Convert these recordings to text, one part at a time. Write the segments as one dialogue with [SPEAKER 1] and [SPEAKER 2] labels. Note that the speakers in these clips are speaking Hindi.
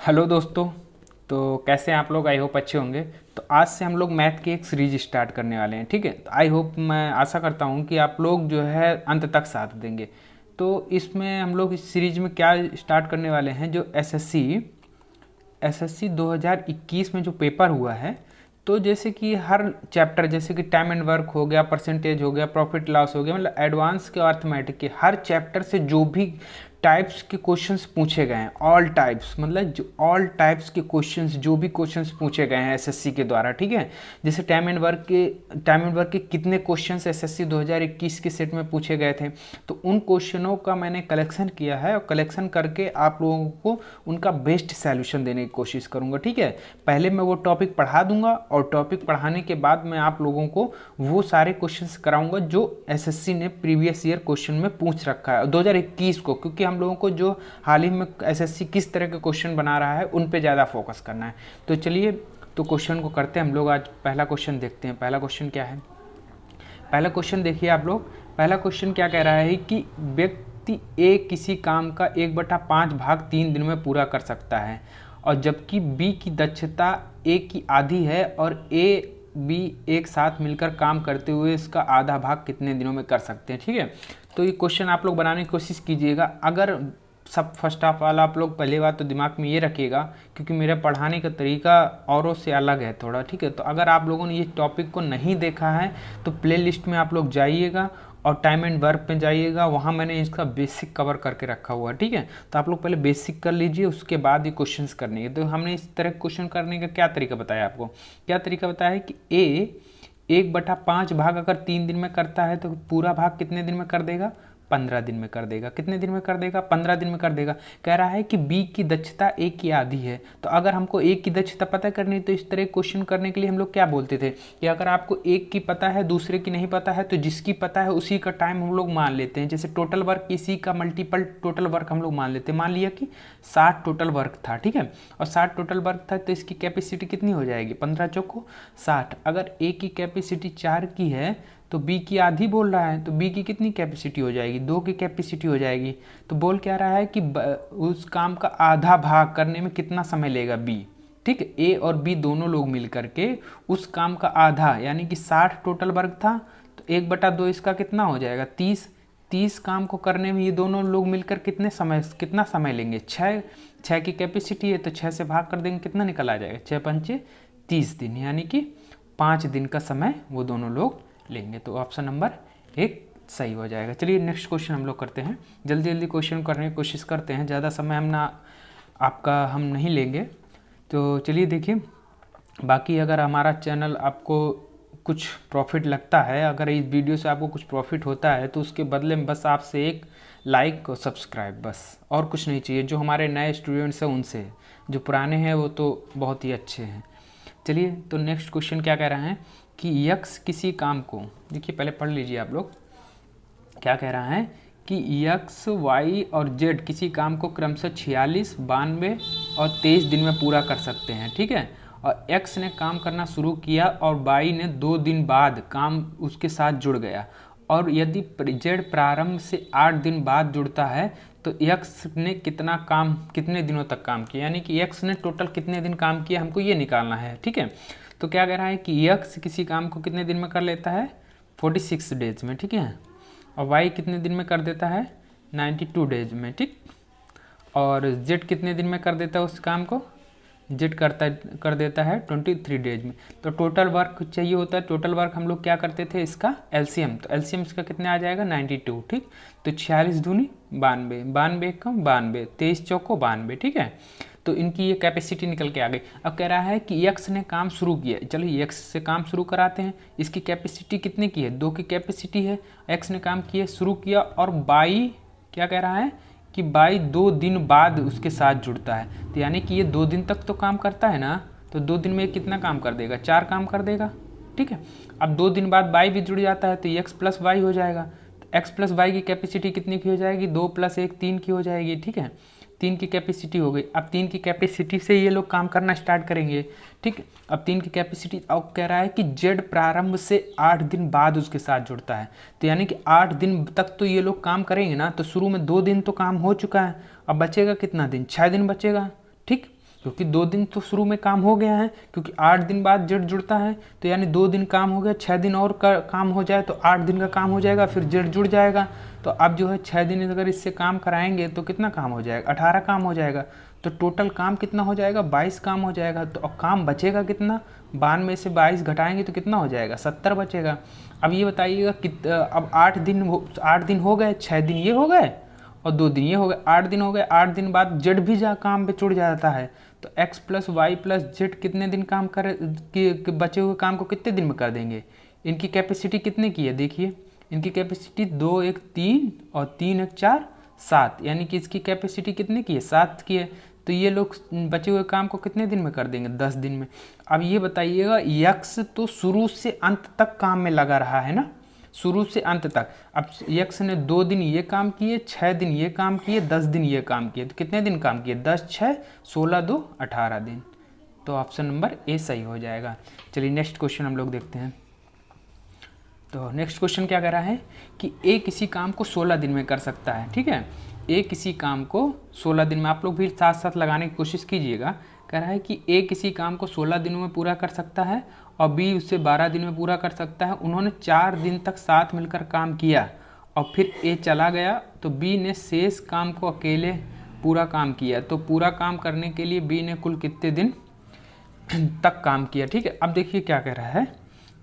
[SPEAKER 1] हेलो दोस्तों। तो कैसे हैं आप लोग? आई होप अच्छे होंगे। तो आज से हम लोग मैथ की एक सीरीज स्टार्ट करने वाले हैं, ठीक है। तो आई होप, मैं आशा करता हूँ कि आप लोग जो है अंत तक साथ देंगे। तो इसमें हम लोग इस सीरीज में क्या स्टार्ट करने वाले हैं, जो एसएससी 2021 में जो पेपर हुआ है। तो जैसे कि हर चैप्टर, जैसे कि टाइम एंड वर्क हो गया, परसेंटेज हो गया, प्रॉफिट लॉस हो गया, मतलब एडवांस के अर्थमेटिक के हर चैप्टर से जो भी टाइप्स के क्वेश्चंस पूछे गए हैं, ऑल टाइप्स, मतलब जो ऑल टाइप्स के क्वेश्चंस, जो भी क्वेश्चंस पूछे गए हैं एसएससी के द्वारा, ठीक है। जैसे टाइम एंड वर्क के कितने क्वेश्चंस एसएससी 2021 के सेट में पूछे गए थे, तो उन क्वेश्चनों का मैंने कलेक्शन किया है और कलेक्शन करके आप लोगों को उनका बेस्ट सैल्यूशन देने की कोशिश करूंगा, ठीक है। पहले मैं वो टॉपिक पढ़ा दूंगा और टॉपिक पढ़ाने के बाद मैं आप लोगों को वो सारे क्वेश्चंस कराऊंगा जो एसएससी ने प्रीवियस ईयर क्वेश्चन में पूछ रखा है 2021 को, क्योंकि हम लोगों को जो हाल ही में एसएससी किस तरह के क्वेश्चन बना रहा है उन पे ज़्यादा फोकस करना है। तो चलिए, तो क्वेश्चन को करते हैं हम लोग। आज पहला क्वेश्चन देखते हैं। पहला क्वेश्चन क्या है? पहला क्वेश्चन देखिए आप लोग। पहला क्वेश्चन क्या कह रहा है कि व्यक्ति ए किसी काम का 1/5 भाग 3 दिन में पूरा कर सकता है, और जबकि बी की दक्षता ए की आधी है और ए बी एक साथ मिलकर काम करते हुए इसका आधा भाग कितने दिनों में कर सकते हैं, ठीक है। तो ये क्वेश्चन आप लोग बनाने की कोशिश कीजिएगा। अगर सब फर्स्ट ऑफ ऑल आप लोग पहली बात तो दिमाग में ये रखिएगा, क्योंकि मेरा पढ़ाने का तरीका औरों से अलग है थोड़ा, ठीक है। तो अगर आप लोगों ने ये टॉपिक को नहीं देखा है तो प्ले लिस्ट में आप लोग जाइएगा और टाइम एंड वर्क पे जाइएगा, वहाँ मैंने इसका बेसिक कवर करके रखा हुआ है, ठीक है। तो आप लोग पहले बेसिक कर लीजिए, उसके बाद ये क्वेश्चंस करने हैं। तो हमने इस तरह क्वेश्चन करने का क्या तरीका बताया आपको? क्या तरीका बताया है कि ए 1/5 भाग अगर 3 दिन में करता है तो पूरा भाग कितने दिन में कर देगा? 15 दिन में कर देगा। कितने दिन में कर देगा? 15 दिन में कर देगा। कह रहा है कि बी की दक्षता ए की आधी है। तो अगर हमको एक की दक्षता पता करनी है तो इस तरह क्वेश्चन करने के लिए हम लोग क्या बोलते थे कि अगर आपको एक की पता है दूसरे की नहीं पता है तो जिसकी पता है उसी का टाइम हम लोग मान लेते हैं। जैसे टोटल वर्क इसी का मल्टीपल टोटल वर्क हम लोग मान लेते हैं। मान लिया कि 60 टोटल वर्क था, ठीक है, और 60 टोटल वर्क था तो इसकी कैपेसिटी कितनी हो जाएगी? 15 चौको 60। अगर ए की कैपेसिटी 4 की है तो बी की आधी बोल रहा है, तो बी की कितनी कैपेसिटी हो जाएगी? 2 की कैपेसिटी हो जाएगी। तो बोल क्या रहा है कि उस काम का आधा भाग करने में कितना समय लेगा बी, ठीक है। ए और बी दोनों लोग मिल करके उस काम का आधा, यानी कि 60 टोटल वर्क था तो 1/2 इसका कितना हो जाएगा? 30। 30 काम को करने में ये दोनों लोग मिलकर कितना समय लेंगे? 6 की कैपेसिटी है तो 6 से भाग कर देंगे, कितना निकल आ जाएगा? 6 पंचे 30 दिन, यानी कि 5 दिन का समय वो दोनों लोग लेंगे। तो ऑप्शन नंबर 1 सही हो जाएगा। चलिए नेक्स्ट क्वेश्चन हम लोग करते हैं। जल्दी जल्दी क्वेश्चन करने की कोशिश करते हैं, ज़्यादा समय हम नहीं लेंगे। तो चलिए देखिए, बाकी अगर हमारा चैनल आपको कुछ प्रॉफिट लगता है, अगर इस वीडियो से आपको कुछ प्रॉफिट होता है तो उसके बदले में बस आपसे एक लाइक और सब्सक्राइब, बस और कुछ नहीं चाहिए। जो हमारे नए स्टूडेंट्स हैं उनसे, जो पुराने हैं वो तो बहुत ही अच्छे हैं। चलिए, तो नेक्स्ट क्वेश्चन क्या कह रहे हैं कि यक्स किसी काम को, देखिए पहले पढ़ लीजिए आप लोग। क्या कह रहा है कि यक्स वाई और जेड किसी काम को क्रमशः 46, 92 और 23 दिन में पूरा कर सकते हैं, ठीक है। और एक्स ने काम करना शुरू किया और वाई ने 2 दिन बाद काम उसके साथ जुड़ गया, और यदि जेड प्रारंभ से 8 दिन बाद जुड़ता है तो यक्स ने कितने दिनों तक काम किया, यानी कि यक्स ने टोटल कितने दिन काम किया, हमको ये निकालना है, ठीक है। तो क्या कह रहा है कि यक्स किसी काम को कितने दिन में कर लेता है? 46 डेज में, ठीक है। और वाई कितने दिन में कर देता है? 92 डेज में, ठीक। और जेड कितने दिन में कर देता है उस काम को? जेड कर देता है 23 डेज में। तो टोटल वर्क चाहिए होता है। टोटल वर्क हम लोग क्या करते थे? इसका एलसीएम। तो एलसीएम इसका कितने आ जाएगा? 92, ठीक। तो 46 दूनी 92, 92 कम 92, 23 चौको 92, ठीक है। तो इनकी ये कैपेसिटी निकल के आ गई। अब कह रहा है कि यक्स ने काम शुरू किया, चलिए यक्स से काम शुरू कराते हैं। इसकी कैपेसिटी कितने की है? 2 की कैपेसिटी है। एक्स ने काम किया, शुरू किया, और बाई क्या कह रहा है कि बाई 2 दिन बाद उसके साथ जुड़ता है। तो यानी कि ये 2 दिन तक तो काम करता है ना, तो 2 दिन में कितना काम कर देगा? 4 काम कर देगा, ठीक है। अब 2 दिन बाद बाई भी जुड़ जाता है तो एक्स प्लस वाई हो जाएगा। तो एक्स प्लस वाई की कैपेसिटी कितनी की हो जाएगी? 2 + 1 3 की हो जाएगी, ठीक है। 3 की कैपेसिटी हो गई। अब 3 की कैपेसिटी से ये लोग काम करना स्टार्ट करेंगे, ठीक। अब 3 की कैपेसिटी, अब कह रहा है कि जेड प्रारंभ से 8 दिन बाद उसके साथ जुड़ता है। तो यानी कि 8 दिन तक तो ये लोग काम करेंगे ना, तो शुरू में 2 दिन तो काम हो चुका है। अब बचेगा कितना दिन? 6 दिन बचेगा, ठीक। क्योंकि 2 दिन तो शुरू में काम हो गया है, क्योंकि 8 दिन बाद जेड जुड़ता है, तो यानी 2 दिन काम हो गया, 6 दिन और का काम हो जाए तो 8 दिन का काम हो जाएगा, फिर जेड जुड़ जाएगा। तो अब जो है 6 दिन अगर इससे काम कराएंगे तो कितना काम हो जाएगा, 18 काम हो जाएगा। तो टोटल काम कितना हो जाएगा, 22 काम हो जाएगा। तो अब काम बचेगा कितना, 92 में से 22 घटाएंगे तो कितना हो जाएगा, 70 बचेगा। अब ये बताइएगा कि अब 8 दिन हो गए, 6 दिन ये हो गए और 2 दिन ये हो गए, 8 दिन हो गए। 8 दिन बाद जेड भी काम पे जुड़ जाता है, तो x plus Y plus Z कितने दिन काम कर कि बचे हुए काम को कितने दिन में कर देंगे। इनकी कैपेसिटी कितने की है, देखिए इनकी कैपेसिटी 2 1 3 और 3 1 4 7, यानी कि इसकी कैपेसिटी कितने की है, 7 की है। तो ये लोग बचे हुए काम को कितने दिन में कर देंगे, 10 दिन में। अब ये बताइएगा यक्स तो शुरू से अंत तक काम में लगा रहा है ना, शुरू से अंत तक। अब यक्स ने 2 दिन ये काम किए, 6 दिन ये काम किए, 10 दिन ये काम किए, तो कितने दिन काम किए, 10 6 16 2 18 दिन। तो ऑप्शन नंबर ए सही हो जाएगा। चलिए नेक्स्ट क्वेश्चन हम लोग देखते हैं। तो नेक्स्ट क्वेश्चन क्या कह रहा है कि ए किसी काम को 16 दिन में कर सकता है, ठीक है। ए किसी काम को 16 दिन में, आप लोग भी साथ साथ लगाने की कोशिश कीजिएगा। कह रहा है कि ए किसी काम को 16 दिनों में पूरा कर सकता है और बी उससे 12 दिन में पूरा कर सकता है। उन्होंने 4 दिन तक साथ मिलकर काम किया और फिर ए चला गया, तो बी ने शेष काम को अकेले पूरा काम किया। तो पूरा काम करने के लिए बी ने कुल कितने दिन तक काम किया, ठीक है। अब देखिए क्या कह रहा है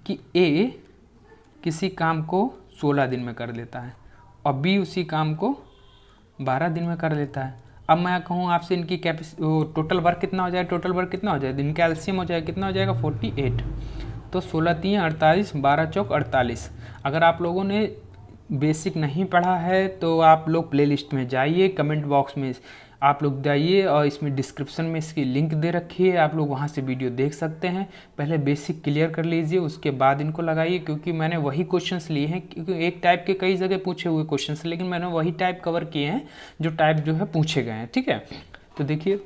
[SPEAKER 1] कि ए किसी काम को 16 दिन में कर लेता है और बी उसी काम को 12 दिन में कर लेता है। अब मैं कहूँ आपसे इनकी टोटल वर्क कितना हो जाए, टोटल वर्क कितना हो जाए, इनका एलसीएम हो जाए, कितना हो जाएगा 48। तो 16 3 48, 12 चौक 48। अगर आप लोगों ने बेसिक नहीं पढ़ा है तो आप लोग प्लेलिस्ट में जाइए, कमेंट बॉक्स में आप लोग जाइए और इसमें डिस्क्रिप्शन में इसकी लिंक दे रखी है, आप लोग वहाँ से वीडियो देख सकते हैं। पहले बेसिक क्लियर कर लीजिए, उसके बाद इनको लगाइए, क्योंकि मैंने वही क्वेश्चंस लिए हैं, क्योंकि एक टाइप के कई जगह पूछे हुए क्वेश्चंस, लेकिन मैंने वही टाइप कवर किए हैं जो टाइप जो है पूछे गए हैं, ठीक है। तो देखिए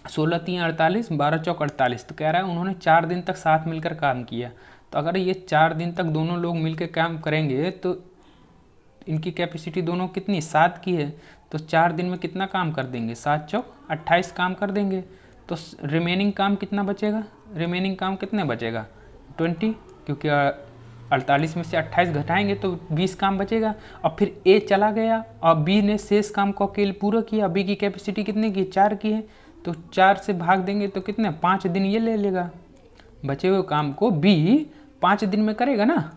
[SPEAKER 1] 16 3 48, 12 चौक 48। तो कह रहा है उन्होंने 4 दिन तक साथ मिलकर काम किया। तो अगर ये 4 दिन तक दोनों लोग मिलकर काम करेंगे तो इनकी कैपेसिटी दोनों कितनी, 7 की है। तो 4 दिन में कितना काम कर देंगे, 7 चौक 28 काम कर देंगे। तो रिमेनिंग काम कितना बचेगा, रिमेनिंग काम कितने बचेगा 20, क्योंकि 48 में से 28 घटाएंगे तो 20 काम बचेगा। और फिर ए चला गया और बी ने शेष काम को अकेले पूरा किया। बी की कैपेसिटी कितने की, 4 की है, तो 4 से भाग देंगे तो कितने, 5 दिन ये ले लेगा। बचे हुए काम को बी 5 दिन में करेगा ना।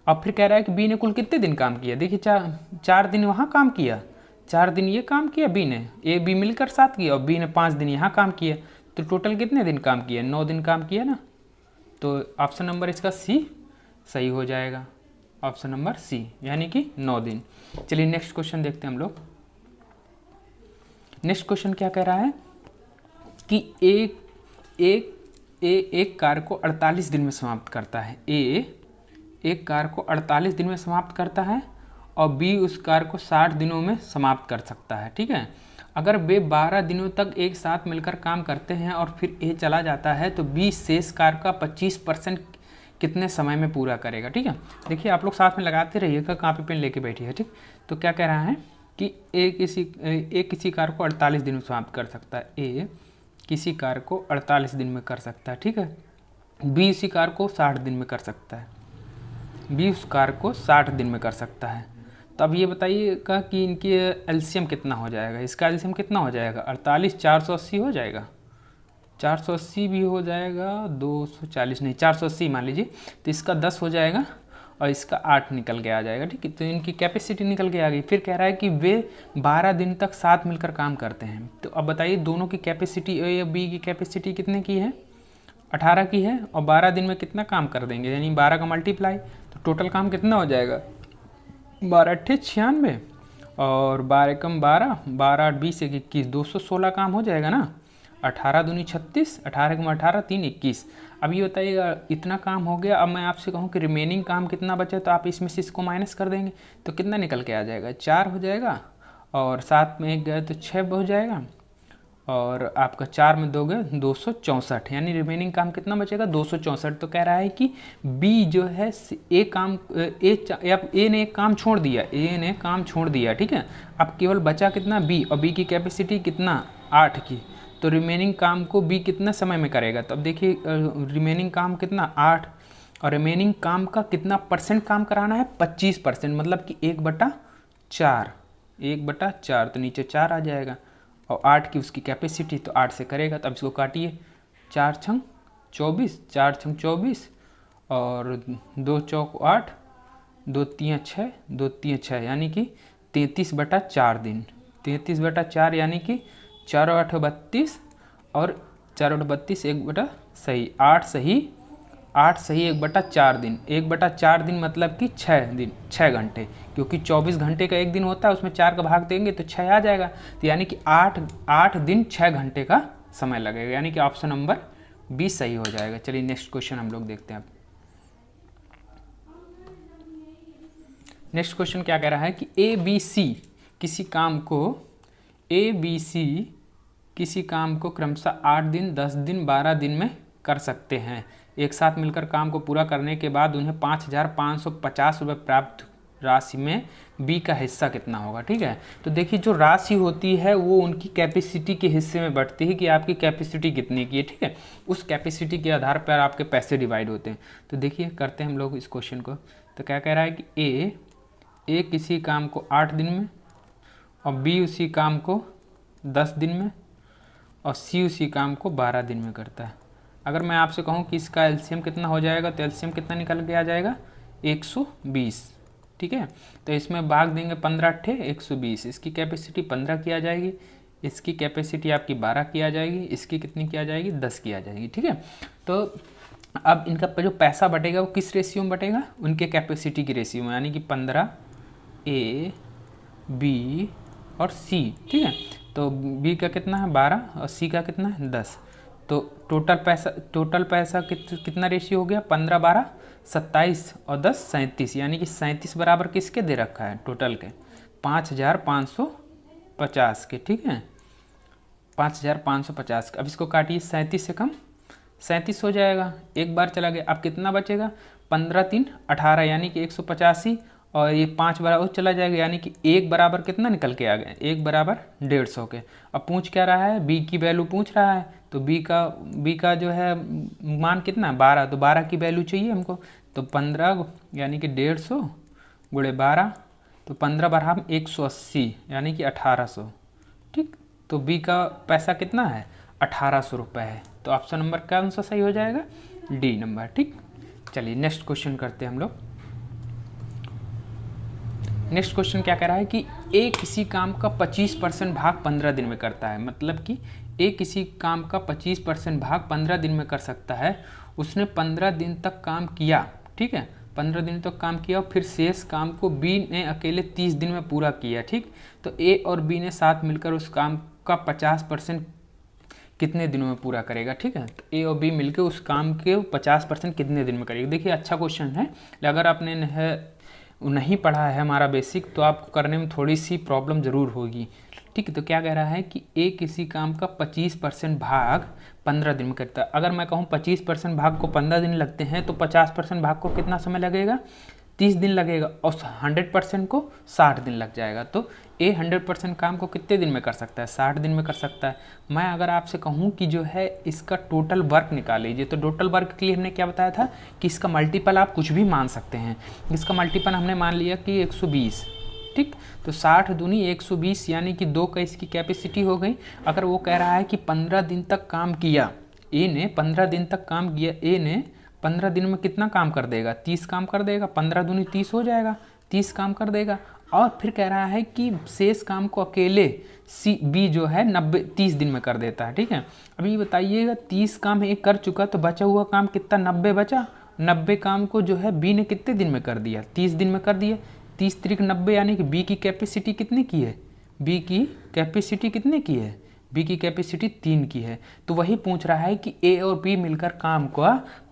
[SPEAKER 1] अब फिर कह रहा है कि बी ने कुल कितने दिन काम किया, देखिए 4 दिन वहाँ काम किया, 4 दिन ये काम किया बी ने, ए बी मिलकर 7 किया और बी ने 5 दिन यहाँ काम किया। तो टोटल कितने दिन काम किया, 9 दिन काम किया ना। तो ऑप्शन नंबर इसका सी सही हो जाएगा, ऑप्शन नंबर सी, यानी कि 9 दिन। चलिए नेक्स्ट क्वेश्चन देखते हैं हम लोग। नेक्स्ट क्वेश्चन क्या कह रहा है कि एक कार्य को 48 दिन में समाप्त करता है। एक कार्य को 48 दिन में समाप्त करता है और बी उस कार्य को 60 दिनों में समाप्त कर सकता है, ठीक है। अगर वे 12 दिनों तक एक साथ मिलकर काम करते हैं और फिर ए चला जाता है, तो बी शेष कार्य का 25% कितने समय में पूरा करेगा, ठीक है। देखिए आप लोग साथ में लगाते रहिएगा, कॉपी पेन लेके बैठिए, ठीक। तो क्या कह रहा है कि ए किसी कार्य को 48 दिन में समाप्त कर सकता है, ए किसी कार्य को 48 दिन में कर सकता है, ठीक है। बी इसी कार्य को 60 दिन में कर सकता है, बी उस कार्य को 60 दिन में कर सकता है। तो अब ये बताइएगा कि इनकी एलसीएम कितना हो जाएगा, इसका एलसीएम कितना हो जाएगा, 48 480 हो जाएगा, 480 भी हो जाएगा, 240 नहीं 480 मान लीजिए। तो इसका 10 हो जाएगा और इसका 8 निकल के आ जाएगा, ठीक है। तो इनकी कैपेसिटी निकल के आ गई। फिर कह रहा है कि वे 12 दिन तक साथ मिलकर काम करते हैं। तो अब बताइए दोनों की कैपेसिटी, ए और बी की कैपेसिटी कितने की है, 18 की है, और 12 दिन में कितना काम कर देंगे, यानी 12 का मल्टीप्लाई। तो टोटल काम कितना हो जाएगा, 12 अट्ठे 96 और 12 कम 12, 12 8 20 1 21, 216 काम हो जाएगा ना। 18 दूनी 36, 18 कम 18 3 21। अब ये बताइएगा इतना काम हो गया। अब मैं आपसे कहूँ कि रिमेनिंग काम कितना बचा, तो आप इसमें से इसको माइनस कर देंगे तो कितना निकल के आ जाएगा, 4 हो जाएगा, और 7 में 1 गए तो 6 हो जाएगा, और आपका 4 में 2 गए 264, यानी रिमेनिंग काम कितना बचेगा 264। तो कह रहा है कि बी जो है ए ने एक काम छोड़ दिया, ए ने काम छोड़ दिया, ठीक है। अब केवल बचा कितना बी, और बी की कैपेसिटी कितना 8 की। तो रिमेनिंग काम को बी कितना समय में करेगा। तो अब देखिए रिमेनिंग काम कितना 8, और रिमेनिंग काम का कितना परसेंट काम कराना है 25%, मतलब कि 1/4, 1/4, तो नीचे 4 आ जाएगा और 8 की उसकी कैपेसिटी, तो 8 से करेगा। तो अब इसको काटिए, 4 छंग 24, 4 छंग 24 और 2 चौक 8, 2 तियाँ 6, 2 तियाँ 6, यानी कि 33/4 दिन, 33/4 यानी कि 4 और 8 32 और 4 और 32 8 सही 1/4 दिन, 1/4 दिन मतलब कि 6 दिन, 6 घंटे, क्योंकि 24 घंटे का एक दिन होता है, उसमें 4 का भाग देंगे तो 6 आ जाएगा। तो यानी कि 8 दिन 6 घंटे का समय लगेगा, यानी कि ऑप्शन नंबर 20 सही हो जाएगा। चलिए नेक्स्ट क्वेश्चन हम लोग देखते हैं। अब नेक्स्ट क्वेश्चन क्या कह रहा है कि ए बी सी किसी काम को क्रमशः 8 दिन, 10 दिन, 12 दिन में कर सकते हैं। एक साथ मिलकर काम को पूरा करने के बाद उन्हें 5,550 रुपये प्राप्त राशि में बी का हिस्सा कितना होगा। ठीक है, तो देखिए जो राशि होती है वो उनकी कैपेसिटी के हिस्से में बढ़ती है कि आपकी कैपेसिटी कितनी की है। ठीक है, उस कैपेसिटी के आधार पर आपके पैसे डिवाइड होते हैं। तो देखिए करते हैं हम लोग इस क्वेश्चन को। तो क्या कह रहा है कि ए किसी काम को 8 दिन में, और बी उसी काम को 10 दिन में, और सी उसी काम को 12 दिन में करता है। अगर मैं आपसे कहूँ कि इसका एलसीएम कितना हो जाएगा, तो एलसीएम कितना निकल के आ जाएगा 120। ठीक है, तो इसमें भाग देंगे 15 अट्ठे 120, इसकी कैपेसिटी 15 की आ जाएगी, इसकी कैपेसिटी आपकी 12 की आ जाएगी, इसकी कितनी की आ जाएगी 10 की आ जाएगी। ठीक है, तो अब इनका जो पैसा बटेगा वो किस रेशियो में बटेगा, उनके कैपेसिटी की रेशियो में, यानी कि 15 ए बी और सी। ठीक है, तो बी का कितना है 12 और सी का कितना है 10। तो टोटल पैसा कितना रेशियो हो गया, 15 12 27 और 10 37, यानी कि 37 बराबर किसके दे रखा है टोटल के 5,550 के। ठीक है, 5,550 का। अब इसको काटिए, 37 से कम 37 हो जाएगा, एक बार चला गया। अब कितना बचेगा 15 3 18, यानी कि 185, और ये 5 बराबर चला जाएगा, यानी कि 1 बराबर कितना निकल के आ गया 1 बराबर 150 के। अब पूछ क्या रहा है, बी की वैल्यू पूछ रहा है, तो बी का जो है मान कितना 12, तो 12 की वैल्यू चाहिए हमको। तो 15 यानी कि 150 गुणे 12, तो 15 बराबर 180, यानी कि 1800। ठीक, तो बी का पैसा कितना है 1800 रुपये है। तो ऑप्शन नंबर कौन सा सही हो जाएगा, डी नंबर। ठीक, चलिए नेक्स्ट क्वेश्चन करते हैं हम लोग। नेक्स्ट क्वेश्चन क्या कह रहा है कि ए किसी काम का 25% भाग 15 दिन में करता है, मतलब कि ए किसी काम का 25% भाग 15 दिन में कर सकता है। उसने 15 दिन तक काम किया। ठीक है, 15 दिन तक काम किया और फिर शेष काम को बी ने अकेले 30 दिन में पूरा किया। ठीक, तो ए और बी ने साथ मिलकर उस काम का 50% कितने दिनों में पूरा करेगा। ठीक है, तो ए और बी मिलकर उस काम के 50% कितने दिन में करेगा। देखिए अच्छा क्वेश्चन है, अगर आपने नहीं पढ़ा है हमारा बेसिक, तो आपको करने में थोड़ी सी प्रॉब्लम ज़रूर होगी। ठीक है, तो क्या कह रहा है कि ए किसी काम का 25% भाग 15 दिन में करता है। अगर मैं कहूँ 25% भाग को 15 दिन लगते हैं, तो 50% भाग को कितना समय लगेगा 30 दिन लगेगा, और 100% को 60 दिन लग जाएगा। तो ए 100% काम को कितने दिन में कर सकता है 60 दिन में कर सकता है। मैं अगर आपसे कहूँ कि जो है इसका टोटल वर्क निकाल लीजिए, तो टोटल वर्क के लिए हमने क्या बताया था कि इसका मल्टीपल आप कुछ भी मान सकते हैं। इसका मल्टीपल हमने मान लिया कि 120। ठीक, तो 60 दूनी 120, यानी कि 2 का इसकी कैपेसिटी हो गई। अगर वो कह रहा है कि 15 दिन तक काम किया, ए ने 15 दिन तक काम किया, ए ने 15 दिन में कितना काम कर देगा 30 काम कर देगा, 15 दूनी 30 हो जाएगा, 30 काम कर देगा। और फिर कह रहा है कि शेष काम को अकेले बी जो है 30 दिन में कर देता है। ठीक है, अभी बताइएगा 30 काम एक कर चुका, तो बचा हुआ काम कितना 90 बचा। 90 काम को जो है बी ने कितने दिन में कर दिया 30 दिन में कर दिया। 30 त्रिक 90, यानी कि बी की कैपेसिटी कितने की है, बी की कैपेसिटी कितने की है, बी की कैपेसिटी 3 की है। तो वही पूछ रहा है कि ए और बी मिलकर काम को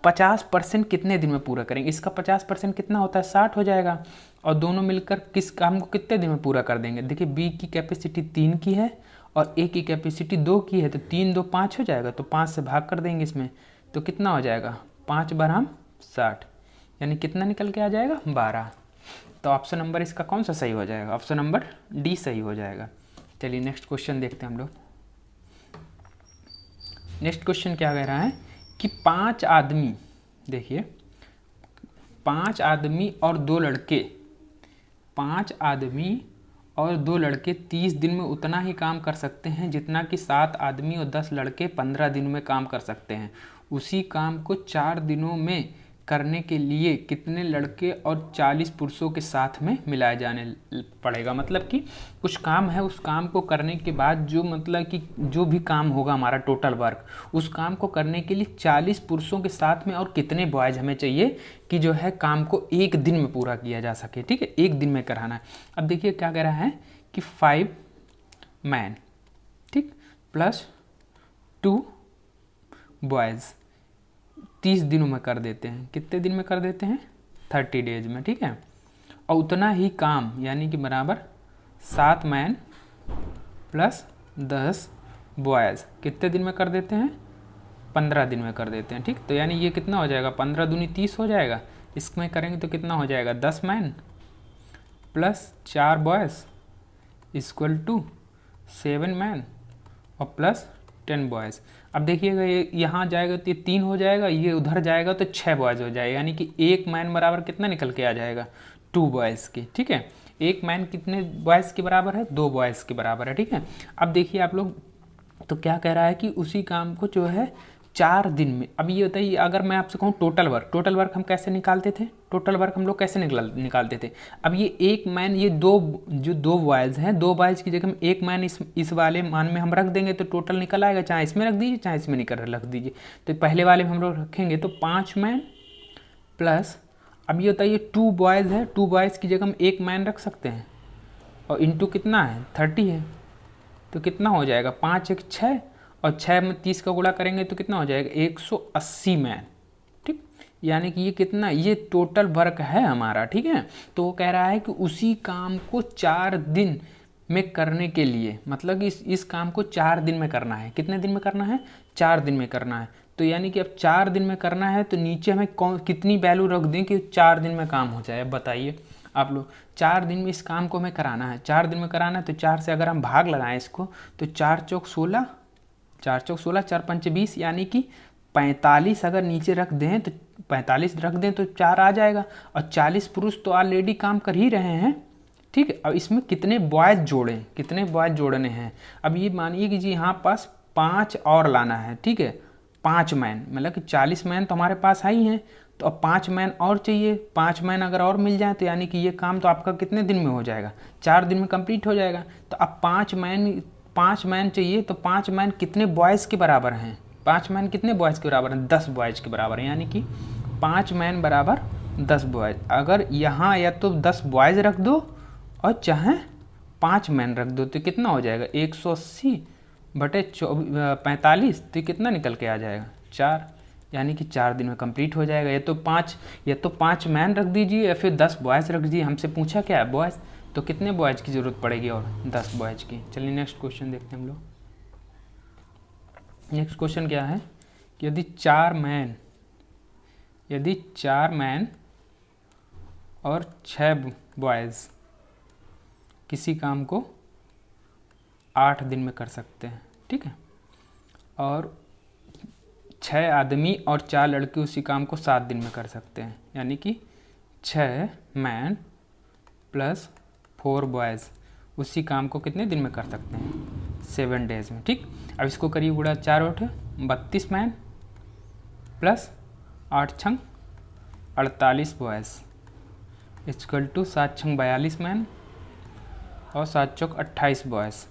[SPEAKER 1] 50% कितने दिन में पूरा करेंगे। इसका 50% कितना होता है 60 हो जाएगा, और दोनों मिलकर किस काम को कितने दिन में पूरा कर देंगे। देखिए बी की कैपेसिटी 3 की है और ए की कैपेसिटी 2 की है, तो 3 2 5 हो जाएगा, तो 5 से भाग कर देंगे इसमें, तो कितना हो जाएगा 5 बराम 60, यानी कितना निकल के आ जाएगा 12। तो ऑप्शन नंबर इसका कौन सा सही हो जाएगा, ऑप्शन नंबर डी सही हो जाएगा। चलिए नेक्स्ट क्वेश्चन देखते हैं हम लोग। नेक्स्ट क्वेश्चन क्या कह रहा है कि 5 आदमी, देखिए 5 आदमी और 2 लड़के, 5 आदमी और 2 लड़के 30 दिन में उतना ही काम कर सकते हैं जितना कि 7 आदमी और 10 लड़के 15 दिन में काम कर सकते हैं। उसी काम को 4 दिनों में करने के लिए कितने लड़के और 40 पुरुषों के साथ में मिलाया जाने पड़ेगा। मतलब कि कुछ काम है, उस काम को करने के बाद जो मतलब कि जो भी काम होगा हमारा टोटल वर्क, उस काम को करने के लिए 40 पुरुषों के साथ में और कितने बॉयज़ हमें चाहिए कि जो है काम को 1 दिन में पूरा किया जा सके। ठीक है, 1 दिन में कराना है। अब देखिए क्या कह रहा है कि 5 मैन, ठीक, प्लस 2 बॉयज़ 30 दिनों में कर देते हैं। कितने दिन में कर देते हैं? 30 डेज में। ठीक है, और उतना ही काम यानी कि बराबर 7 मैन प्लस 10 बॉयज़ कितने दिन में कर देते हैं? 15 दिन में कर देते हैं। ठीक, तो यानी ये कितना हो जाएगा? 15 दूनी 30 हो जाएगा। इसमें करेंगे तो कितना हो जाएगा? 10 man plus 4 boys equal to 7 man और प्लस 10 बॉयज़। अब देखिएगा ये यहाँ जाएगा तो ये 3 हो जाएगा, ये उधर जाएगा तो 6 बॉयज़ हो जाएगा, यानी कि 1 मैन बराबर कितना निकल के आ जाएगा? 2 बॉयज़ के। ठीक है, 1 मैन कितने बॉयज़ के बराबर है? 2 बॉयज़ के बराबर है। ठीक है, अब देखिए आप लोग, तो क्या कह रहा है कि उसी काम को जो है 4 दिन में। अब ये बताइए, अगर मैं आपसे कहूँ टोटल वर्क हम कैसे निकालते थे? टोटल वर्क हम लोग कैसे निकालते थे? अब ये 1 मैन, ये दो बॉयज़ हैं, 2 बॉयज़ की जगह हम 1 मैन इस वाले मान में हम रख देंगे तो टोटल निकल आएगा। चाहे इसमें रख दीजिए चाहे इसमें रख दीजिए। तो पहले वाले में हम लोग रखेंगे तो 5 मैन प्लस, अब ये बताइए 2 बॉयज़ है, 2 बॉयज़ की जगह हम 1 मैन रख सकते हैं और इंटू कितना है? 30 है, तो कितना हो जाएगा? 5 1 6 और 6 में 30 का गुणा करेंगे तो कितना हो जाएगा? 180 मैन। ठीक, यानी कि ये कितना, ये टोटल वर्क है हमारा। ठीक है, तो वो कह रहा है कि उसी काम को 4 दिन में करने के लिए, मतलब कि इस काम को 4 दिन में करना है। कितने दिन में करना है? 4 दिन में करना है। तो यानी कि अब 4 दिन में करना है तो नीचे हमें कितनी वैल्यू रख दें कि 4 दिन में काम हो जाए? अब बताइए आप लोग, 4 दिन में इस काम को हमें कराना है, 4 दिन में कराना है, तो 4 से अगर हम भाग लगाएं इसको तो 4 चौक 16, 4 चौक 16, 4 पंच 20, यानी कि 45 अगर नीचे रख दें तो 45 रख दें तो 4 आ जाएगा। और 40 पुरुष तो ऑलरेडी काम कर ही रहे हैं। ठीक है, अब इसमें कितने बॉयज़ जोड़ें, कितने बॉयज़ जोड़ने हैं? अब ये मानिए कि जी यहाँ पास 5 और लाना है। ठीक है, 5 मैन, मतलब कि 40 मैन तो हमारे पास ही हैं, तो अब 5 मैन और चाहिए। 5 मैन अगर और मिल जाए तो यानी कि ये काम तो आपका कितने दिन में हो जाएगा? 4 दिन में कंप्लीट हो जाएगा। तो अब 5 मैन चाहिए, तो 5 मैन कितने बॉयज़ के बराबर हैं? 5 मैन कितने बॉयज़ के बराबर हैं? 10 बॉयज़ के बराबर है, यानी कि 5 मैन बराबर 10 बॉयज़। अगर यहाँ या तो 10 बॉयज़ रख दो और चाहे 5 मैन रख दो तो कितना हो जाएगा? 180 बटे 45, तो कितना निकल के आ जाएगा? 4, यानी कि 4 दिन में कंप्लीट हो जाएगा। या तो 5 मैन रख दीजिए या फिर 10 बॉयज़ रख दीजिए। हमसे पूछा क्या है? बॉयज़, तो कितने बॉयज़ की ज़रूरत पड़ेगी? और 10 बॉयज़ की। चलिए नेक्स्ट क्वेश्चन देखते हैं हम लोग। नेक्स्ट क्वेश्चन क्या है कि यदि 4 मैन और 6 बॉयज़ किसी काम को 8 दिन में कर सकते हैं। ठीक है, और 6 आदमी और 4 लड़के उसी काम को 7 दिन में कर सकते हैं, यानी कि 6 मैन प्लस 4 बॉयज़ उसी काम को कितने दिन में कर सकते हैं? 7 डेज में। ठीक, अब इसको करिए गुणा, 4 8 32 मैन प्लस 8 छंग 48 बॉयज़ इक्वल टू 7 छंग 42 मैन और 7 चौक 28 बॉयज़।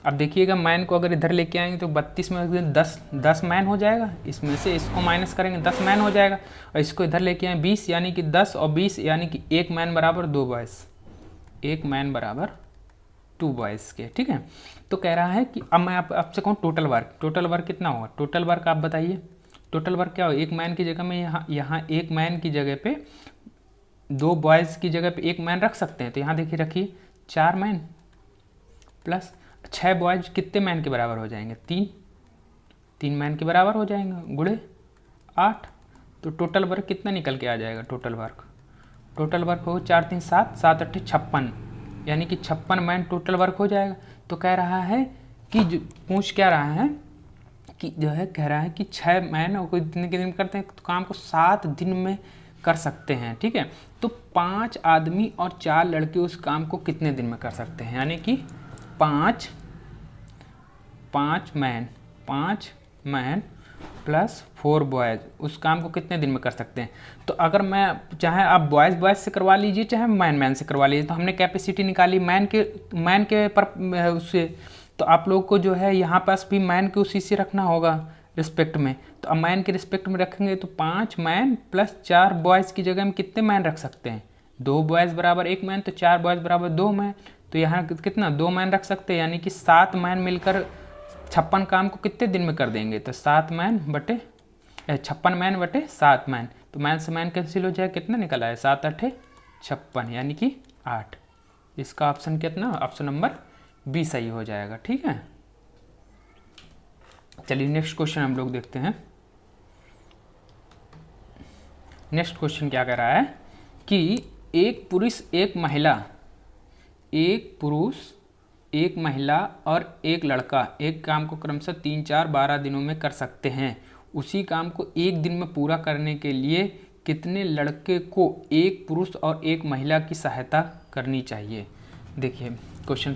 [SPEAKER 1] अब देखिएगा, मैन को अगर इधर लेके आएंगे तो 32 में 10 मैन हो जाएगा, इसमें से इसको माइनस करेंगे 10 मैन हो जाएगा, और इसको इधर लेके आए 20, यानी कि 10 और 20 यानी कि 1 मैन बराबर 2 बॉयज़, 1 मैन बराबर 2 बॉयज़ के। ठीक है, तो कह रहा है कि अब मैं आपसे कहूँ टोटल वर्क कितना होगा? टोटल वर्क आप बताइए, टोटल वर्क क्या हो? 1 मैन की जगह में यहाँ 1 मैन की जगह पे 2 बॉयज़ की जगह पे 1 मैन रख सकते हैं। तो यहाँ देखिए रखिए 4 मैन प्लस 6 बॉयज़ कितने मैन के बराबर हो जाएंगे? 3 मैन के बराबर हो जाएंगे, गुणे 8। तो टोटल वर्क कितना निकल के आ जाएगा? टोटल वर्क हो 4 3 7 7 8 56, यानी कि 56 मैन टोटल वर्क हो जाएगा। तो कह रहा है कि पूछ क्या रहा है कि जो है कह रहा है कि 6 मैन और कोई कितने दिन में करते हैं, तो काम को 7 दिन में कर सकते हैं। ठीक है, तो 5 आदमी और 4 लड़के उस काम को कितने दिन में कर सकते हैं, यानी कि 5 मैन प्लस 4 बॉयज़ उस काम को कितने दिन में कर सकते हैं। तो अगर मैं चाहे आप बॉयज़ से करवा लीजिए चाहे मैन से करवा लीजिए, तो हमने कैपेसिटी निकाली मैन के पर उससे, तो आप लोग को जो है यहाँ पास भी मैन के उसी से रखना होगा रिस्पेक्ट में। तो अब मैन के रिस्पेक्ट में रखेंगे तो 5 मैन प्लस 4 बॉयज़ की जगह हम कितने मैन रख सकते हैं, 2 बॉयज़ बराबर 1 मैन, तो 4 बॉयज़ बराबर 2 मैन, तो यहाँ कितना 2 मैन रख सकते हैं, यानी कि 7 मैन मिलकर 56 काम को कितने दिन में कर देंगे, तो 56 मैन बटे 7 मैन, तो मैन से मैन कैंसिल हो जाए, कितना निकला है 7 8 56, यानी कि 8। इसका ऑप्शन कितना, ऑप्शन नंबर बी सही हो जाएगा। ठीक है, चलिए नेक्स्ट क्वेश्चन हम लोग देखते हैं। नेक्स्ट क्वेश्चन क्या कह रहा है कि एक पुरुष एक महिला और एक लड़का एक काम को क्रमशः 3 4 12 दिनों में कर सकते हैं। उसी काम को एक दिन में पूरा करने के लिए कितने लड़के को एक पुरुष और एक महिला की सहायता करनी चाहिए। देखिए क्वेश्चन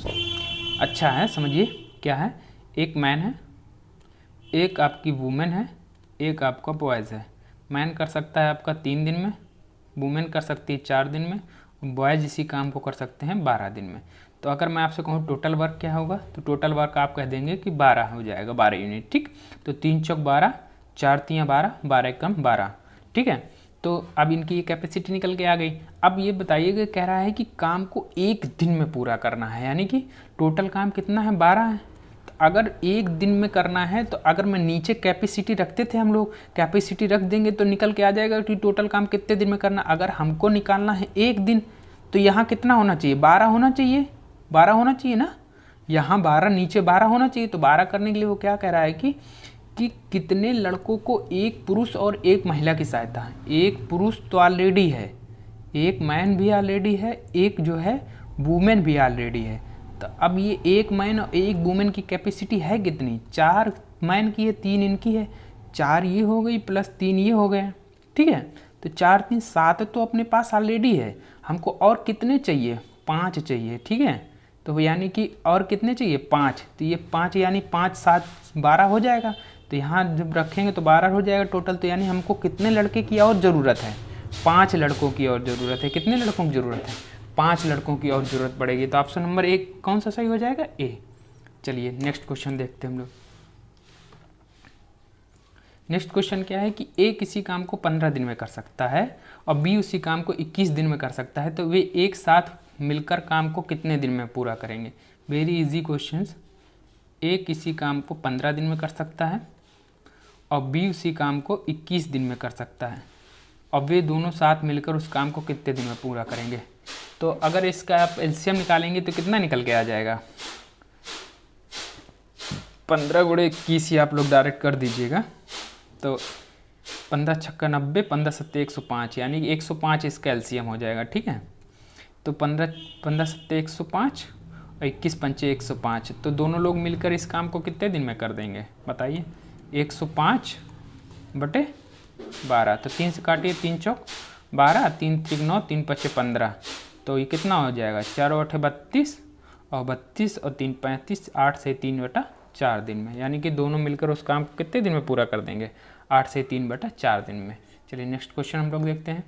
[SPEAKER 1] अच्छा है, समझिए क्या है। एक मैन है, एक आपकी वुमेन है, एक आपका बॉयज़ है। मैन कर सकता है आपका 3 दिन में, वुमेन कर सकती है 4 दिन में, बॉयज़ इसी काम को कर सकते हैं 12 दिन में। तो अगर मैं आपसे कहूँ टोटल वर्क क्या होगा, तो टोटल वर्क आप कह देंगे कि 12 हो जाएगा, 12 यूनिट। ठीक, तो 3 चौक 12, 4 तियाँ 12, 12 कम 12। ठीक है, तो अब इनकी ये कैपेसिटी निकल के आ गई। अब ये बताइएगा, कह रहा है कि काम को एक दिन में पूरा करना है, यानी कि टोटल काम कितना है 12 है। तो अगर एक दिन में करना है, तो अगर मैं नीचे कैपेसिटी रखते थे हम लोग, कैपेसिटी रख देंगे तो निकल के आ जाएगा कि टोटल काम कितने दिन में करना। अगर हमको निकालना है एक दिन, तो यहाँ कितना होना चाहिए, 12 होना चाहिए, 12 होना चाहिए ना, यहाँ 12 नीचे 12 होना चाहिए। तो 12 करने के लिए वो क्या कह रहा है कि कितने लड़कों को एक पुरुष और एक महिला की सहायता है। एक पुरुष तो ऑलरेडी है, एक मैन भी ऑलरेडी है, एक जो है वुमेन भी ऑलरेडी है। तो अब ये एक मैन और एक वुमेन की कैपेसिटी है कितनी, 4 मैन की है, 3 इनकी है, 4 ये हो गई प्लस 3 ये हो गए। ठीक है, तो 4 3 7 तो अपने पास ऑलरेडी है। हमको और कितने चाहिए, 5 चाहिए। ठीक है, तो यानी कि और कितने चाहिए 5, तो ये 5 यानी 5 7 12 हो जाएगा। तो यहाँ जब रखेंगे तो 12 हो जाएगा टोटल। तो यानी हमको कितने लड़के की और ज़रूरत है, 5 लड़कों की और ज़रूरत है। कितने लड़कों की ज़रूरत है, 5 लड़कों की और ज़रूरत पड़ेगी। तो ऑप्शन नंबर 1 कौन सा सही हो जाएगा, ए। चलिए नेक्स्ट क्वेश्चन देखते हैं हम लोग। नेक्स्ट क्वेश्चन क्या है कि ए किसी काम को 15 दिन में कर सकता है और बी उसी काम को 21 दिन में कर सकता है, तो वे एक साथ मिलकर काम को कितने दिन में पूरा करेंगे। Very easy questions. ए किसी काम को 15 दिन में कर सकता है और बी उसी काम को 21 दिन में कर सकता है, और वे दोनों साथ मिलकर उस काम को कितने दिन में पूरा करेंगे। तो अगर इसका आप एलसीएम निकालेंगे तो कितना निकल के आ जाएगा, 15 × 21 ही आप लोग डायरेक्ट कर दीजिएगा। तो 15 छक्का 90, 15 सत्ते 105, यानी कि 105 इसका एलसीएम हो जाएगा। ठीक है, तो 15 सत्ते 105 और 21 पंचे 105, तो दोनों लोग मिलकर इस काम को कितने दिन में कर देंगे बताइए। 105 बटे 12, तो 3 से काटिए, 3 चौक 12, 3 त्रिक 9, 3 पचे 15, तो ये कितना हो जाएगा 4 8 32 और 32 और 3 35, 8 से 3 बटा 4 दिन में, यानी कि दोनों मिलकर उस काम को कितने दिन में पूरा कर देंगे, 8 से 3 बटा 4 दिन में। चलिए नेक्स्ट क्वेश्चन हम लोग देखते हैं।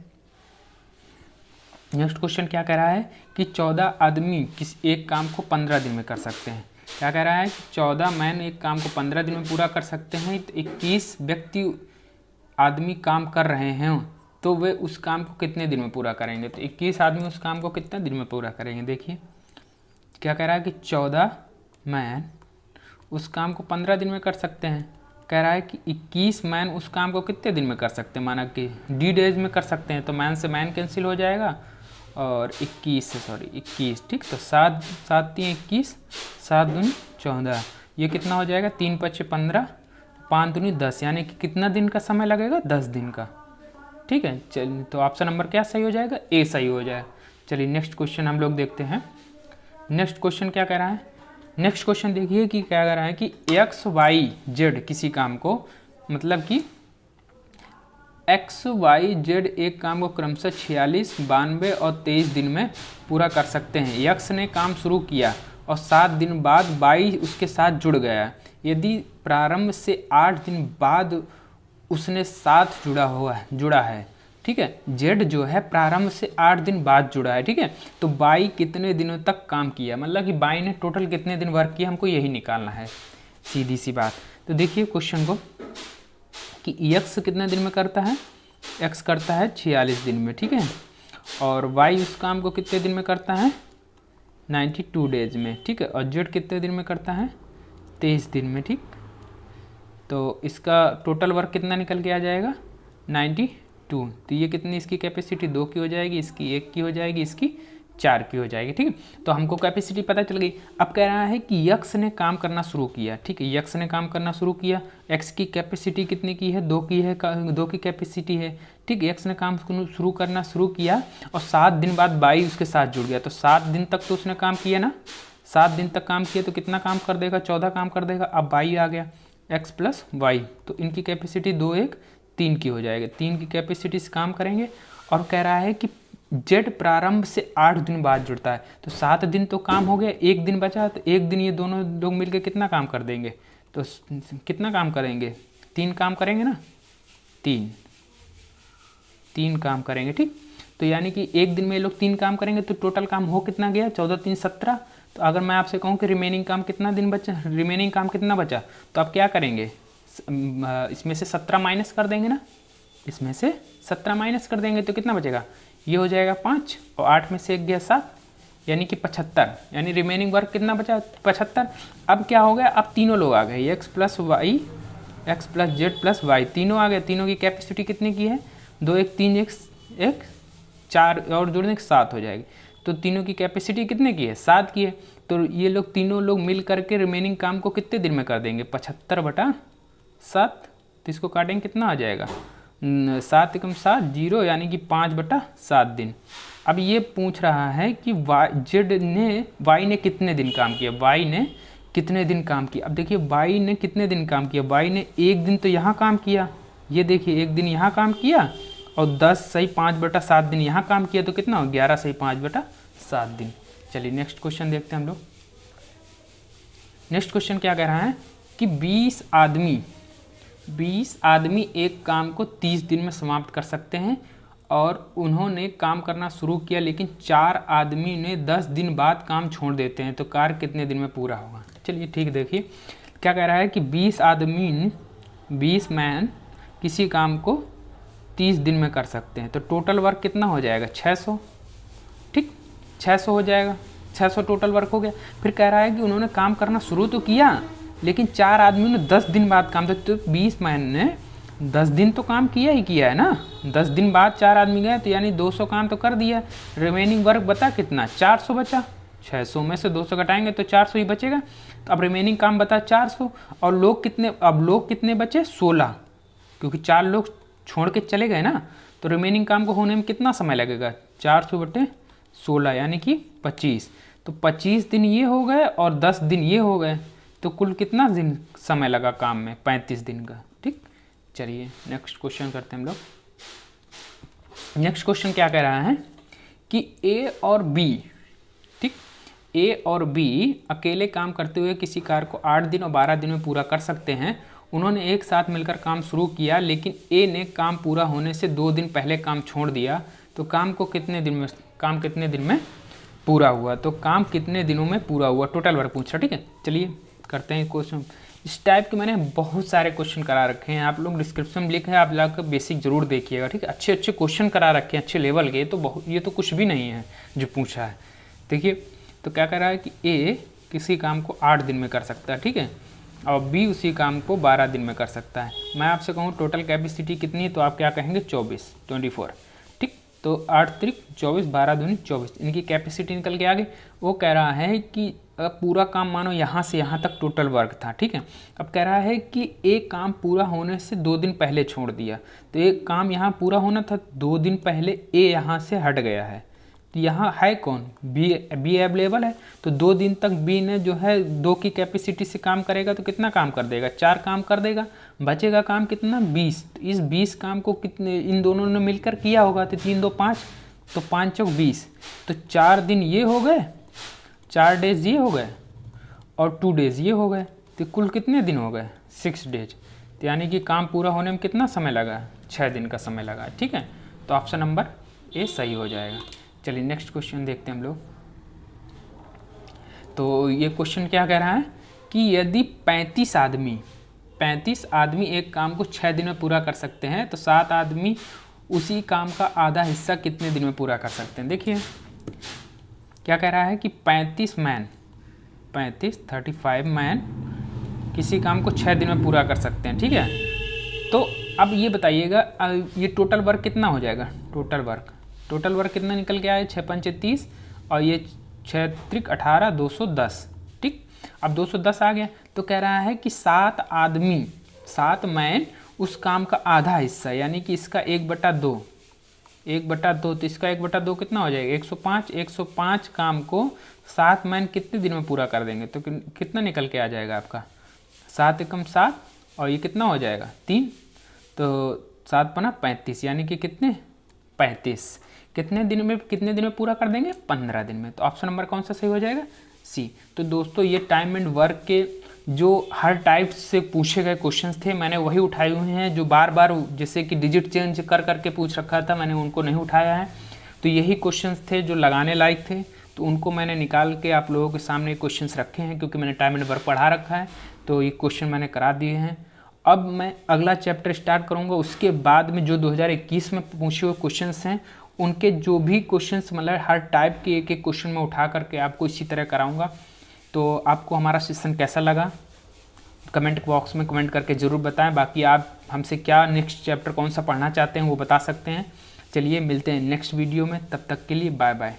[SPEAKER 1] नेक्स्ट क्वेश्चन क्या कह रहा है कि 14 आदमी किसी एक काम को 15 दिन में कर सकते हैं। क्या कह रहा है कि 14 मैन एक काम को 15 दिन में पूरा कर सकते हैं, तो 21 व्यक्ति आदमी काम कर रहे हैं, तो वे उस काम को कितने दिन में पूरा करेंगे। तो 21 आदमी उस काम को कितने दिन में पूरा करेंगे। देखिए क्या कह रहा है कि 14 मैन उस काम को 15 दिन में कर सकते हैं। कह रहा है कि 21 मैन उस काम को कितने दिन में कर सकते हैं, माना कि डी डेज में कर सकते हैं, तो मैन से मैन कैंसिल हो जाएगा और 21, ठीक। तो 7 7 3 21, 7 दूनी 14, ये कितना हो जाएगा 3 5 15, 5 दूनी 10, यानी कि कितना दिन का समय लगेगा 10 दिन का। ठीक है, चलिए तो ऑप्शन नंबर क्या सही हो जाएगा, ए सही हो जाएगा। चलिए नेक्स्ट क्वेश्चन हम लोग देखते हैं। नेक्स्ट क्वेश्चन क्या कह रहा है, नेक्स्ट क्वेश्चन देखिए कि क्या कह रहा है कि एक्स वाई जेड किसी काम को, मतलब कि एक्स वाई जेड एक काम को क्रमशः 46, 92 और 23 दिन में पूरा कर सकते हैं। यक्स ने काम शुरू किया और 7 दिन बाद वाई उसके साथ जुड़ गया। यदि प्रारंभ से 8 दिन बाद उसने साथ जुड़ा है, ठीक है, जेड जो है प्रारंभ से 8 दिन बाद जुड़ा है, ठीक है, तो बाई कितने दिनों तक काम किया, मतलब कि बाई ने टोटल कितने दिन वर्क किया, हमको यही निकालना है, सीधी सी बात। तो देखिए क्वेश्चन को कि एक्स कितने दिन में करता है, एक्स करता है 46 दिन में, ठीक है, और वाई उस काम को कितने दिन में करता है, 92 डेज में, ठीक है, और जेड कितने दिन में करता है, 23 दिन में, ठीक। तो इसका टोटल वर्क कितना निकल के आ जाएगा, 92। तो ये कितनी, इसकी कैपेसिटी 2 की हो जाएगी, इसकी 1 की हो जाएगी, इसकी 4 की हो जाएगी, ठीक है। तो हमको कैपेसिटी पता चल गई। अब कह रहा है कि यक्स ने काम करना शुरू किया, ठीक है, यक्स ने काम करना शुरू किया, एक्स की कैपेसिटी कितनी की है, 2 की है, 2 की कैपेसिटी है, ठीक है। एक्स ने काम शुरू करना शुरू किया और 7 दिन बाद वाई उसके साथ जुड़ गया। तो 7 दिन तक तो उसने काम किया ना, 7 दिन तक काम किया तो कितना काम कर देगा, 14 काम कर देगा। अब वाई आ गया, एक्स प्लस वाई, तो इनकी कैपेसिटी 2 1 3 की हो जाएगी, 3 की कैपेसिटी से काम करेंगे। और कह रहा है कि जेड प्रारंभ से 8 दिन बाद जुड़ता है, तो 7 दिन तो काम हो गया, 1 दिन बचा, तो 1 दिन ये दोनों लोग मिलकर कितना काम कर देंगे, तो कितना काम करेंगे, 3 काम करेंगे ना, 3 काम करेंगे, ठीक। तो यानी कि 1 दिन में ये लोग 3 काम करेंगे तो टोटल काम हो कितना गया, 14 3 17। तो अगर मैं आपसे कहूँ कि रिमेनिंग काम कितना दिन बचा, रिमेनिंग काम कितना बचा, तो आप क्या करेंगे, इसमें से 17 माइनस कर देंगे ना, इसमें से 17 माइनस कर देंगे तो कितना बचेगा, ये हो जाएगा 5 और 8 में से 1 गया 7, यानी कि 75, यानी रिमेनिंग वर्क कितना बचा, 75। अब क्या हो गया, अब तीनों लोग आ गए, X plus Y, X plus Z plus Y, तीनों आ गए। तीनों की कैपेसिटी कितनी की है, 2 1 3 1 4 और जोड़ने के 7 हो जाएगी। तो तीनों की कैपेसिटी कितने की है, 7 की है। तो ये लोग तीनों लोग मिल करके रिमेनिंग काम को कितने दिन में कर देंगे, 75/7। तो इसको काटेंगे कितना आ जाएगा, 7 एकम 7 0, यानी कि 5/7 दिन। अब ये पूछ रहा है कि वाई ने कितने दिन काम किया, वाई ने कितने दिन काम किया। अब देखिए वाई ने कितने दिन काम किया, वाई ने 1 दिन तो यहाँ काम किया, ये देखिए 1 दिन यहाँ काम किया, और 10 सही 5/7 दिन यहाँ काम किया, तो कितना हो, 11 सही 5/7 दिन। चलिए नेक्स्ट क्वेश्चन देखते हैं हम लोग। नेक्स्ट क्वेश्चन क्या कह रहा है कि 20 आदमी एक काम को 30 दिन में समाप्त कर सकते हैं, और उन्होंने काम करना शुरू किया, लेकिन 4 आदमी ने 10 दिन बाद काम छोड़ देते हैं, तो कार्य कितने दिन में पूरा होगा। चलिए ठीक, देखिए क्या कह रहा है कि 20 मैन किसी काम को 30 दिन में कर सकते हैं, तो टोटल वर्क कितना हो जाएगा, 600, ठीक, 600 हो जाएगा, 600 टोटल वर्क हो गया। फिर कह रहा है कि उन्होंने काम करना शुरू तो किया, लेकिन 4 आदमियों ने 10 दिन बाद काम, तो 20 मैन ने 10 दिन तो काम किया ही किया है ना, 10 दिन बाद 4 आदमी गए, तो यानी 200 काम तो कर दिया। रिमेनिंग वर्क बता कितना, 400 बचा, 600 में से 200 घटाएंगे तो 400 ही बचेगा। तो अब रिमेनिंग काम बता 400, और लोग कितने बचे, 16, क्योंकि 4 लोग छोड़ के चले गए ना, तो रिमेनिंग काम को होने में कितना समय लगेगा, 400/16 यानी कि 25। तो 25 दिन ये हो गए और 10 दिन ये हो गए, तो कुल कितना दिन समय लगा काम में, 35 दिन का, ठीक। चलिए नेक्स्ट क्वेश्चन करते हैं हम लोग। नेक्स्ट क्वेश्चन क्या कह रहा है कि ए और बी, ठीक, ए और बी अकेले काम करते हुए किसी कार्य को 8 दिन और 12 दिन में पूरा कर सकते हैं। उन्होंने एक साथ मिलकर काम शुरू किया, लेकिन ए ने काम पूरा होने से 2 दिन पहले काम छोड़ दिया, तो काम कितने दिन में पूरा हुआ, तो काम कितने दिनों में पूरा हुआ, टोटल वर्क पूछ रहा, ठीक है। चलिए करते हैं क्वेश्चन। इस टाइप के मैंने बहुत सारे क्वेश्चन करा रखे हैं, आप लोग डिस्क्रिप्शन में लिखे हैं, आप जाकर बेसिक जरूर देखिएगा, ठीक है। अच्छे अच्छे क्वेश्चन करा रखे हैं, अच्छे लेवल के, तो ये तो कुछ भी नहीं है जो पूछा है। देखिए तो क्या कह रहा है कि ए किसी काम को 8 दिन में कर सकता है, ठीक है, और बी उसी काम को 12 दिन में कर सकता है। मैं आपसे कहूँ टोटल कैपेसिटी कितनी है, तो आप क्या कहेंगे, 24, ठीक। तो 8 त्रिक 24, 12 दूनी 24, इनकी कैपेसिटी निकल के आ गई। वो कह रहा है कि पूरा काम मानो यहाँ से यहाँ तक टोटल वर्क था, ठीक है। अब कह रहा है कि एक काम पूरा होने से 2 दिन पहले छोड़ दिया, तो एक काम यहाँ पूरा होना था, 2 दिन पहले ए यहाँ से हट गया है, तो यहाँ है कौन, बी अवेलेबल है, तो 2 दिन तक बी ने जो है 2 की कैपेसिटी से काम करेगा तो कितना काम कर देगा, 4 काम कर देगा, बचेगा काम कितना 20। तो इस 20 काम को कितने इन दोनों ने मिलकर किया होगा, तो 3 2 5, तो 5 चौक 20, तो 4 दिन ये हो गए, 4 डेज ये हो गए और 2 डेज ये हो गए, तो कुल कितने दिन हो गए 6 डेज। तो यानी कि काम पूरा होने में कितना समय लगा, 6 दिन का समय लगा। ठीक है, तो ऑप्शन नंबर ए सही हो जाएगा। चलिए नेक्स्ट क्वेश्चन देखते हैं हम लोग। तो ये क्वेश्चन क्या कह रहा है कि यदि 35 आदमी एक काम को 6 दिन में पूरा कर सकते हैं तो 7 आदमी उसी काम का आधा हिस्सा कितने दिन में पूरा कर सकते हैं। देखिए क्या कह रहा है कि 35 मैन किसी काम को 6 दिन में पूरा कर सकते हैं। ठीक है, तो अब ये बताइएगा ये टोटल वर्क कितना हो जाएगा, टोटल वर्क कितना निकल के आया, 6 पंचे 30 और ये 6 त्रिक 18, 210। ठीक, अब 210 आ गया, तो कह रहा है कि 7 मैन उस काम का आधा हिस्सा, यानी कि इसका 1/2, तो इसका 1/2 कितना हो जाएगा 105 काम को 7 मैन कितने दिन में पूरा कर देंगे, तो कितना निकल के आ जाएगा आपका 7 एकम 7 और ये कितना हो जाएगा 3, तो 7 पना 35, यानी कि कितने 35, कितने दिन में पूरा कर देंगे 15 दिन में। तो ऑप्शन नंबर कौन सा सही हो जाएगा, सी। तो दोस्तों ये टाइम एंड वर्क के जो हर टाइप से पूछे गए क्वेश्चंस थे मैंने वही उठाए हुए हैं, जो बार बार जैसे कि डिजिट चेंज कर करके पूछ रखा था मैंने उनको नहीं उठाया है। तो यही क्वेश्चंस थे जो लगाने लायक थे, तो उनको मैंने निकाल के आप लोगों के सामने क्वेश्चंस रखे हैं, क्योंकि मैंने टाइम एंड वर्क पढ़ा रखा है तो ये क्वेश्चन मैंने करा दिए हैं। अब मैं अगला चैप्टर स्टार्ट करूँगा, उसके बाद में जो 2021 में पूछे हुए क्वेश्चंस हैं उनके जो भी क्वेश्चंस मतलब हर टाइप के एक क्वेश्चन में उठा करके आपको इसी तरह कराऊंगा। तो आपको हमारा सेशन कैसा लगा कमेंट बॉक्स में कमेंट करके ज़रूर बताएं। बाकी आप हमसे क्या नेक्स्ट चैप्टर कौन सा पढ़ना चाहते हैं वो बता सकते हैं। चलिए मिलते हैं नेक्स्ट वीडियो में, तब तक के लिए बाय बाय।